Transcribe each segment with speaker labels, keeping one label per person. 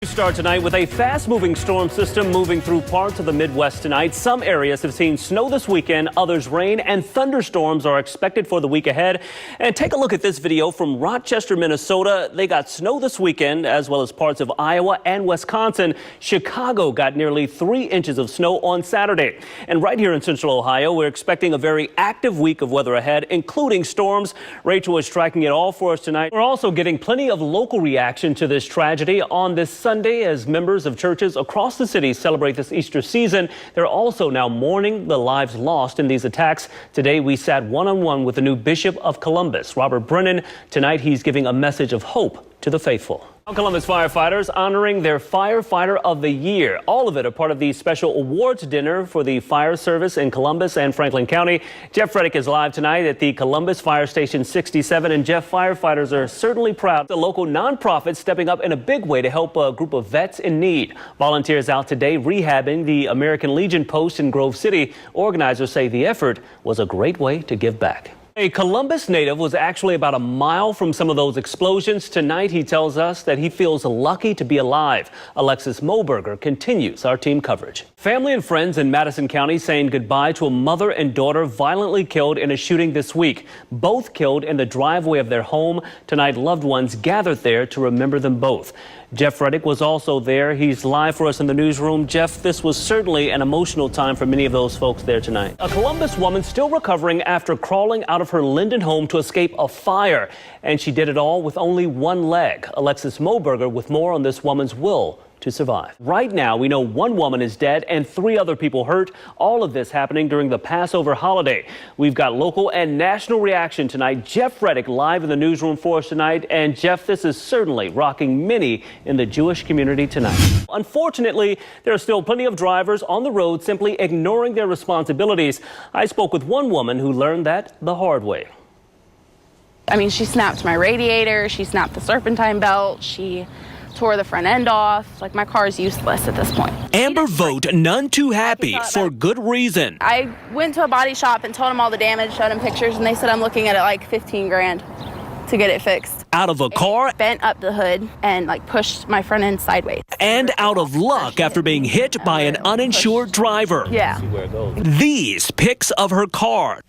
Speaker 1: Start tonight with a fast-moving storm system moving through parts of the Midwest tonight. Some areas have seen snow this weekend, others rain, and thunderstorms are expected for the week ahead. And take a look at this video from Rochester, Minnesota. They got snow this weekend, as well as parts of Iowa and Wisconsin. Chicago got nearly 3 inches of snow on Saturday. And right here in Central Ohio, we're expecting a very active week of weather ahead, including storms. Rachel is tracking it all for us tonight. We're also getting plenty of local reaction to this tragedy on this Sunday as members of churches across the city celebrate this Easter season. They're also now mourning the lives lost in these attacks. Today, we sat one-on-one with the new Bishop of Columbus, Robert Brennan. Tonight, he's giving a message of hope to the faithful. Columbus firefighters honoring their Firefighter of the Year. All of it a part of the special awards dinner for the fire service in Columbus and Franklin County. Jeff Reddick is live tonight at the Columbus Fire Station 67. And Jeff, firefighters are certainly proud. The local nonprofit stepping up in a big way to help a group of vets in need. Volunteers out today rehabbing the American Legion post in Grove City. Organizers say the effort was a great way to give back. A Columbus native was actually about a mile from some of those explosions. Tonight, he tells us that he feels lucky to be alive. Alexis Moberger continues our team coverage. Family and friends in Madison County saying goodbye to a mother and daughter violently killed in a shooting this week. Both killed in the driveway of their home. Tonight, loved ones gathered there to remember them both. Jeff Reddick was also there. He's live for us in the newsroom. Jeff, this was certainly an emotional time for many of those folks there tonight. A Columbus woman still recovering after crawling out of her Linden home to escape a fire. And she did it all with only one leg. Alexis Moberger with more on this woman's will to survive. Right now, we know 1 woman is dead and 3 other people hurt. All of this happening during the Passover holiday. We've got local and national reaction tonight. Jeff Reddick live in the newsroom for us tonight. And Jeff, this is certainly rocking many in the Jewish community tonight. Unfortunately, there are still plenty of drivers on the road simply ignoring their responsibilities. I spoke with one woman who learned that the hard way.
Speaker 2: I mean, she snapped my radiator, she snapped the serpentine belt, she tore the front end off. Like, my car is useless at this point.
Speaker 3: Amber Vogt none too happy for good reason.
Speaker 2: I went to a body shop and told them all the damage, showed them pictures, and they said I'm looking at it like 15 grand to get it fixed.
Speaker 3: Out of a car.
Speaker 2: It bent up the hood and like pushed my front end sideways.
Speaker 3: And out of luck after being hit by an uninsured driver.
Speaker 2: Yeah.
Speaker 3: These pics of her car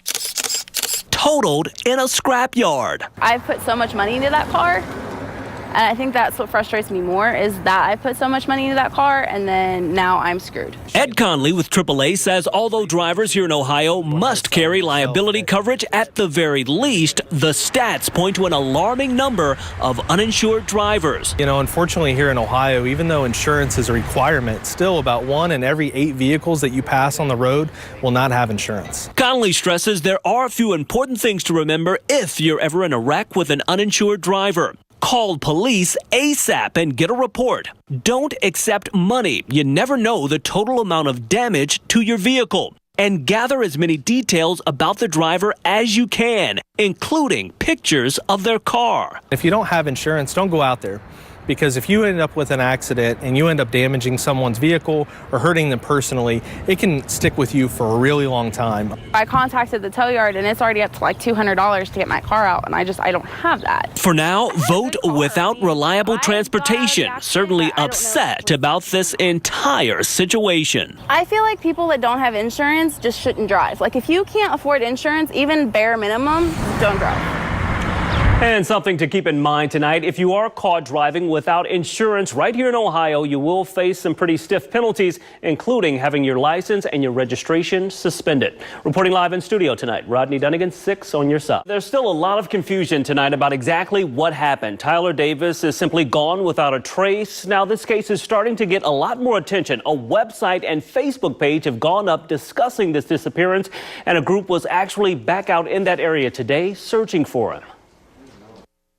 Speaker 3: totaled in a scrapyard.
Speaker 2: I've put so much money into that car. And I think that's what frustrates me more, is that I put so much money into that car and then now I'm screwed.
Speaker 3: Ed Conley with AAA says although drivers here in Ohio must carry liability coverage, at the very least, the stats point to an alarming number of uninsured drivers.
Speaker 4: You know, unfortunately here in Ohio, even though insurance is a requirement, still about 1 in every 8 vehicles that you pass on the road will not have insurance.
Speaker 3: Conley stresses there are a few important things to remember if you're ever in a wreck with an uninsured driver. Call police ASAP and get a report. Don't accept money. You never know the total amount of damage to your vehicle. And gather as many details about the driver as you can, including pictures of their car.
Speaker 4: If you don't have insurance, don't go out there. Because if you end up with an accident and you end up damaging someone's vehicle or hurting them personally, it can stick with you for a really long time.
Speaker 2: I contacted the tow yard and it's already up to like $200 to get my car out, and I don't have that.
Speaker 3: For now, Vogt without reliable transportation, certainly upset about this entire situation.
Speaker 2: I feel like people that don't have insurance just shouldn't drive. Like, if you can't afford insurance, even bare minimum, don't drive.
Speaker 1: And something to keep in mind tonight, if you are caught driving without insurance right here in Ohio, you will face some pretty stiff penalties, including having your license and your registration suspended. Reporting live in studio tonight, Rodney Dunigan, 6 on your side. There's still a lot of confusion tonight about exactly what happened. Tyler Davis is simply gone without a trace. Now, this case is starting to get a lot more attention. A website and Facebook page have gone up discussing this disappearance, and a group was actually back out in that area today searching for him.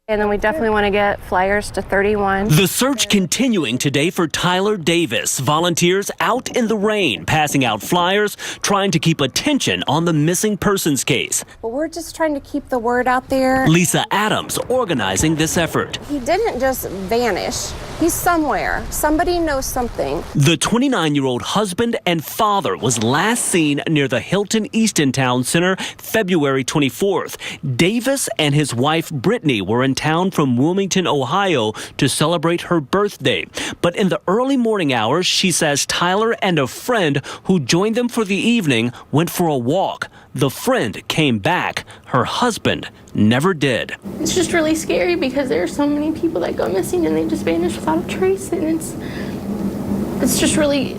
Speaker 5: And then we definitely want to get flyers to 31.
Speaker 3: The search continuing today for Tyler Davis. Volunteers out in the rain, passing out flyers, trying to keep attention on the missing persons case.
Speaker 5: But we're just trying to keep the word out there.
Speaker 3: Lisa Adams organizing this effort.
Speaker 5: He didn't just vanish. He's somewhere. Somebody knows something.
Speaker 3: The 29-year-old husband and father was last seen near the Hilton Easton Town Center February 24th. Davis and his wife Brittany were in in town from Wilmington, Ohio to celebrate her birthday. But in the early morning hours, she says Tyler and a friend who joined them for the evening went for a walk. The friend came back. Her husband never did.
Speaker 6: It's just really scary because there are so many people that go missing and they just vanish without a trace, and it's just really,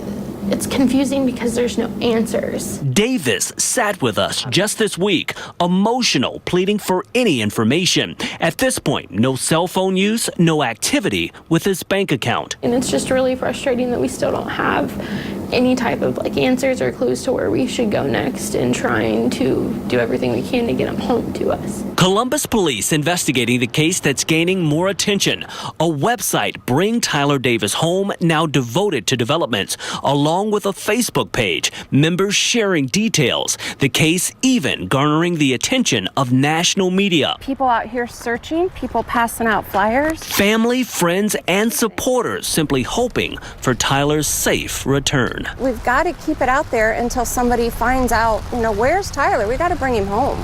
Speaker 6: it's confusing because there's no answers.
Speaker 3: Davis sat with us just this week, emotional, pleading for any information. At this point, no cell phone use, no activity with his bank account.
Speaker 6: And it's just really frustrating that we still don't have any type of answers or clues to where we should go next, and trying to do everything we can to get him home to us.
Speaker 3: Columbus police investigating the case that's gaining more attention. A website, Bring Tyler Davis Home, now devoted to developments, along with a Facebook page, members sharing details. The case even garnering the attention of national media.
Speaker 5: People out here searching, people passing out flyers.
Speaker 3: Family, friends, and supporters simply hoping for Tyler's safe return.
Speaker 5: We've got to keep it out there until somebody finds out, where's Tyler? We got to bring him home.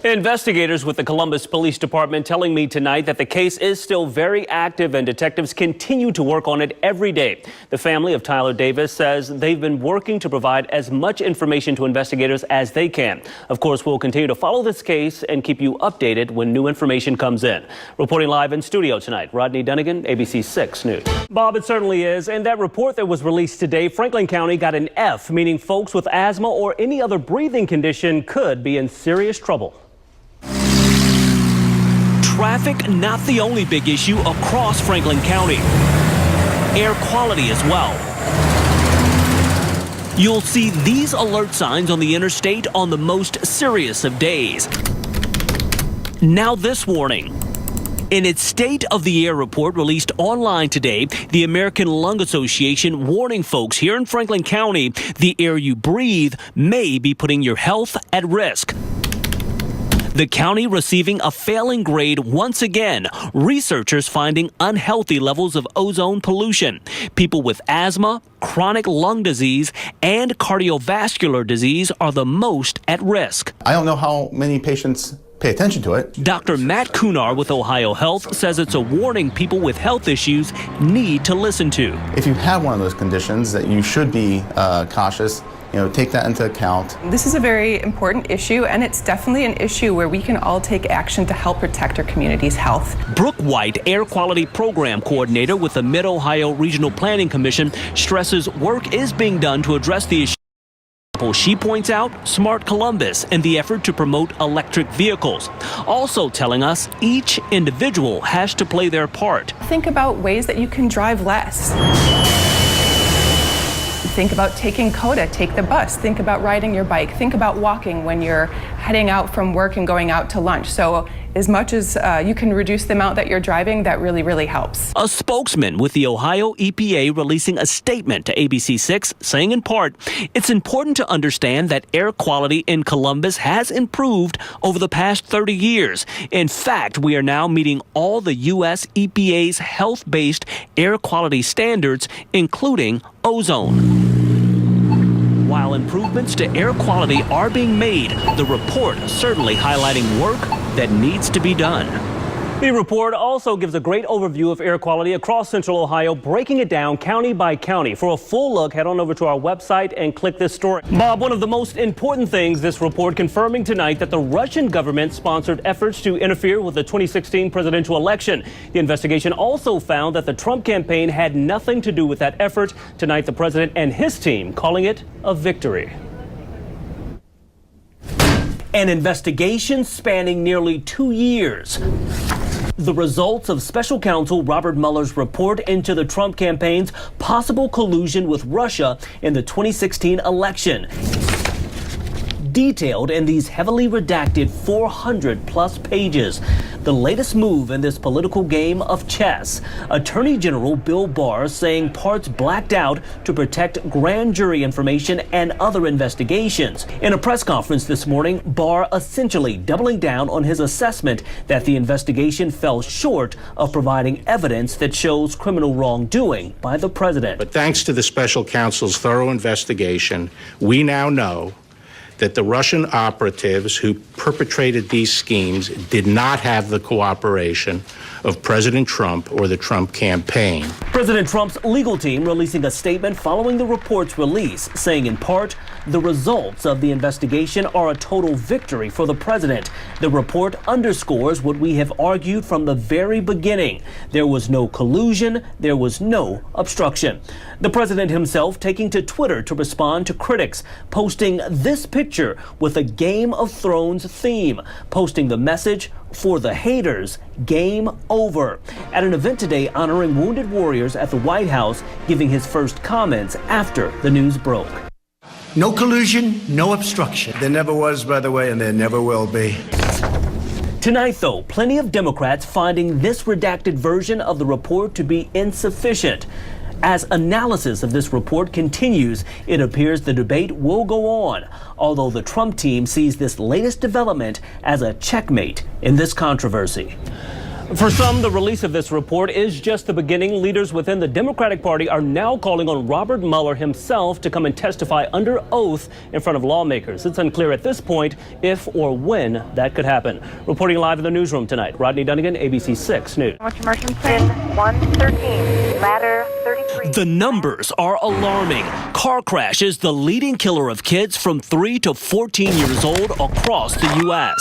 Speaker 1: Investigators with the Columbus Police Department telling me tonight that the case is still very active and detectives continue to work on it every day. The family of Tyler Davis says they've been working to provide as much information to investigators as they can. Of course, we'll continue to follow this case and keep you updated when new information comes in. Reporting live in studio tonight, Rodney Dunigan, ABC 6 News. Bob, it certainly is. And that report that was released today, Franklin County got an F, meaning folks with asthma or any other breathing condition could be in serious trouble.
Speaker 3: Traffic not the only big issue across Franklin County. Air quality as well. You'll see these alert signs on the interstate on the most serious of days. Now this warning. In its State of the Air report released online today, the American Lung Association warning folks here in Franklin County the air you breathe may be putting your health at risk. The county receiving a failing grade once again. Researchers finding unhealthy levels of ozone pollution. People with asthma, chronic lung disease, and cardiovascular disease are the most at risk.
Speaker 7: I don't know how many patients pay attention to it.
Speaker 3: Dr. Matt Kunar with Ohio Health says it's a warning people with health issues need to listen to.
Speaker 7: If you have one of those conditions, that you should be cautious. Take that into account.
Speaker 8: This is a very important issue, and it's definitely an issue where we can all take action to help protect our community's health.
Speaker 3: Brooke White, Air Quality Program Coordinator with the Mid-Ohio Regional Planning Commission, stresses work is being done to address the issue. She points out Smart Columbus and the effort to promote electric vehicles. Also telling us each individual has to play their part.
Speaker 8: Think about ways that you can drive less. Think about taking CODA, take the bus. Think about riding your bike. Think about walking when you're heading out from work and going out to lunch. So as much as you can reduce the amount that you're driving, that really, really helps.
Speaker 3: A spokesman with the Ohio EPA releasing a statement to ABC 6 saying in part, it's important to understand that air quality in Columbus has improved over the past 30 years. In fact, we are now meeting all the U.S. EPA's health-based air quality standards, including ozone. While improvements to air quality are being made, the report certainly highlighting work that needs to be done.
Speaker 1: The report also gives a great overview of air quality across Central Ohio, breaking it down county by county. For a full look, head on over to our website and click this story. Bob, one of the most important things this report confirming tonight that the Russian government sponsored efforts to interfere with the 2016 presidential election. The investigation also found that the Trump campaign had nothing to do with that effort. Tonight, the president and his team calling it a victory. An investigation spanning nearly 2 years. The results of special counsel Robert Mueller's report into the Trump campaign's possible collusion with Russia in the 2016 election. Detailed in these heavily redacted 400-plus pages. The latest move in this political game of chess. Attorney General Bill Barr saying parts blacked out to protect grand jury information and other investigations. In a press conference this morning, Barr essentially doubling down on his assessment that the investigation fell short of providing evidence that shows criminal wrongdoing by the president.
Speaker 9: But thanks to the special counsel's thorough investigation, we now know that the Russian operatives who perpetrated these schemes did not have the cooperation of President Trump or the Trump campaign.
Speaker 1: President Trump's legal team releasing a statement following the report's release, saying in part, the results of the investigation are a total victory for the president. The report underscores what we have argued from the very beginning. There was no collusion, there was no obstruction. The president himself taking to Twitter to respond to critics, posting this picture with a Game of Thrones theme, posting the message, for the haters, game over. At an event today honoring wounded warriors at the White House, giving his first comments after the news broke.
Speaker 10: No collusion, no obstruction. There never was, by the way, and there never will be.
Speaker 1: Tonight, though, plenty of Democrats finding this redacted version of the report to be insufficient. As analysis of this report continues, it appears the debate will go on, although the Trump team sees this latest development as a checkmate in this controversy. For some, the release of this report is just the beginning. Leaders within the Democratic Party are now calling on Robert Mueller himself to come and testify under oath in front of lawmakers. It's unclear at this point if or when that could happen. Reporting live in the newsroom tonight, Rodney Dunigan, ABC 6 News.
Speaker 11: Pin 113, ladder 33.
Speaker 3: The numbers are alarming. Car crash is the leading killer of kids from 3 to 14 years old across the U.S.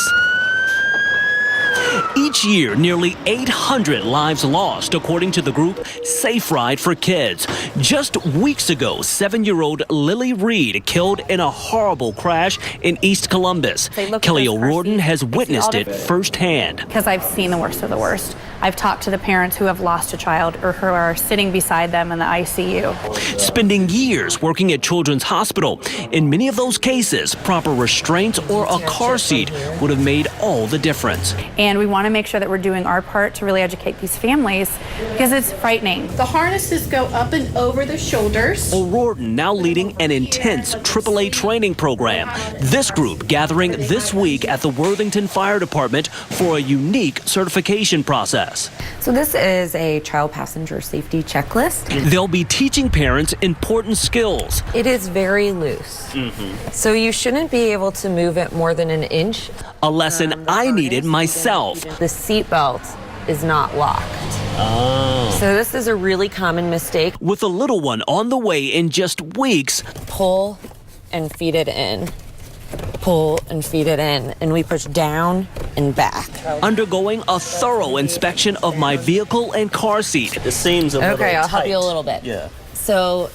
Speaker 3: Each year, nearly 800 lives lost, according to the group Safe Ride for Kids. Just weeks ago, 7-year-old Lily Reed killed in a horrible crash in East Columbus. Kelly O'Riordan has witnessed it firsthand.
Speaker 12: Because I've seen the worst of the worst. I've talked to the parents who have lost a child or who are sitting beside them in the ICU.
Speaker 3: Spending years working at Children's Hospital. In many of those cases, proper restraints or a car seat would have made all the difference.
Speaker 12: And we want to make sure that we're doing our part to really educate these families because it's frightening.
Speaker 6: The harnesses go up and over the shoulders.
Speaker 3: O'Riordan now leading an intense AAA training program. This group gathering this week at the Worthington Fire Department for a unique certification process.
Speaker 13: So this is a child passenger safety checklist.
Speaker 3: They'll be teaching parents important skills.
Speaker 13: It is very loose. So you shouldn't be able to move it more than an inch.
Speaker 3: A lesson I needed myself.
Speaker 13: The seatbelt is not locked. So this is a really common mistake.
Speaker 3: With a little one on the way in just weeks.
Speaker 13: Pull and feed it in. Pull and feed it in, and we push down and back.
Speaker 3: Undergoing a thorough inspection of my vehicle and car seat.
Speaker 1: It seems a little
Speaker 13: Okay, I'll help
Speaker 1: tight.
Speaker 13: you a little bit.
Speaker 1: Yeah.
Speaker 13: So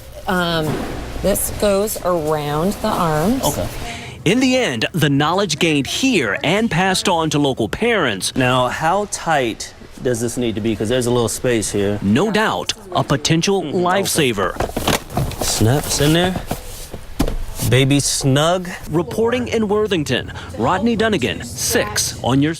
Speaker 13: this goes around the arms.
Speaker 1: Okay.
Speaker 3: In the end, the knowledge gained here and passed on to local parents.
Speaker 1: Now, how tight does this need to be? Because there's a little space here.
Speaker 3: No doubt, a potential lifesaver.
Speaker 1: Snaps in there. Baby snug.
Speaker 3: Reporting in Worthington, Rodney Dunigan, 6 on your...